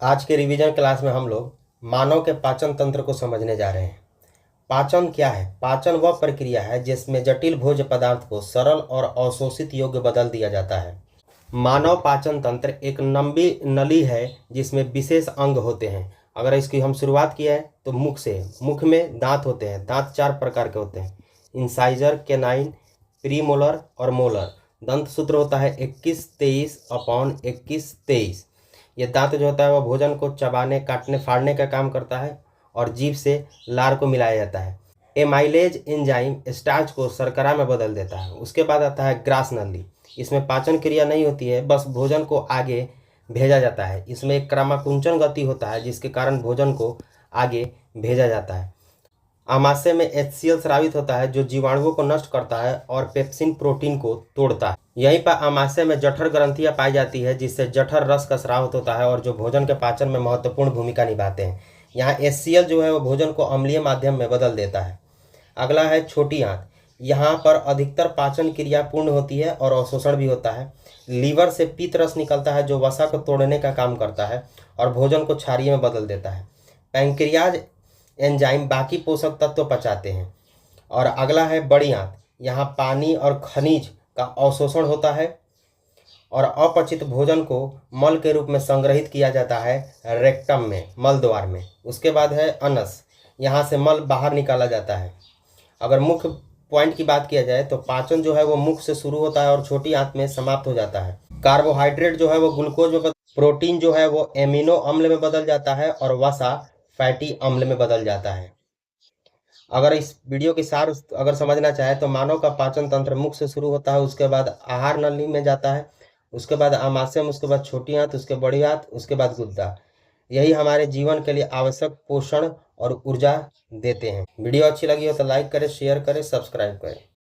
आज के revision class में हम लोग मानव के पाचन तंत्र को समझने जा रहे हैं। पाचन क्या है? पाचन वह प्रक्रिया है जिसमें जटिल भोज्य पदार्थ को सरल और अवशोषित योग्य बदल दिया जाता है। मानव पाचन तंत्र एक लंबी नली है जिसमें विशेष अंग होते हैं। अगर इसकी हम शुरुआत किया है तो मुख से। मुख में दांत होते हैं। दांत 4 प्रकार के होते हैं: इंसाइजर, केनाइन, प्रीमोलर और मोलर। दंत सूत्र होता है 21-23/21-23। ये दांत जो होता है वह भोजन को चबाने, काटने, फाड़ने का काम करता है और जीभ से लार को मिलाया जाता है। एमाइलेज एंजाइम स्टार्च को शर्करा में बदल देता है। उसके बाद आता है ग्रास नली। इसमें पाचन क्रिया नहीं होती है, बस भोजन को आगे भेजा जाता है। इसमें एक क्रमाकुंचन गति होता है जिसके कारण भोजन को आगे भेजा जाता है। आमाशय में HCl स्रावित होता है जो जीवाणुओं को नष्ट करता है और पेप्सिन प्रोटीन को तोड़ता है। यहीं पर आमाशय में जठर ग्रंथियां पाई जाती है जिससे जठर रस का स्राव होता है और जो भोजन के पाचन में महत्वपूर्ण भूमिका निभाते हैं। यहाँ HCl जो है वो भोजन को अम्लीय माध्यम में बदल देता है। अगला है छोटी आंत। यहाँ पर अधिकतर पाचन क्रिया पूर्ण होती है और अवशोषण भी होता है। लीवर से पीत रस निकलता है जो वसा को तोड़ने का काम करता है और भोजन को क्षारीय में बदल देता है। पैंक्रियाज एंजाइम बाकी पोषक तत्व पचाते हैं। और अगला है बड़ी आंत। यहाँ पानी और खनिज का अवशोषण होता है और अपचित भोजन को मल के रूप में संग्रहित किया जाता है रेक्टम में, मल द्वार में। उसके बाद है अनस। यहाँ से मल बाहर निकाला जाता है। अगर मुख्य पॉइंट की बात किया जाए तो पाचन जो है वो मुख से शुरू होता है और छोटी आंत में समाप्त हो जाता है। कार्बोहाइड्रेट जो है वो ग्लूकोज में प्रोटीन जो है वो एमिनो अम्ल में बदल जाता है और वसा फैटी अम्ल में बदल जाता है। अगर इस वीडियो की सार अगर समझना चाहे तो मानव का पाचन तंत्र मुख से शुरू होता है, उसके बाद आहार नली में जाता है, उसके बाद आमाशय में, उसके बाद छोटी आंत, उसके बड़ी आंत, उसके बाद गुद्दा। यही हमारे जीवन के लिए आवश्यक पोषण और ऊर्जा देते हैं। वीडियो अच्छी लगी हो तो लाइक करें, शेयर करें, सब्सक्राइब करें।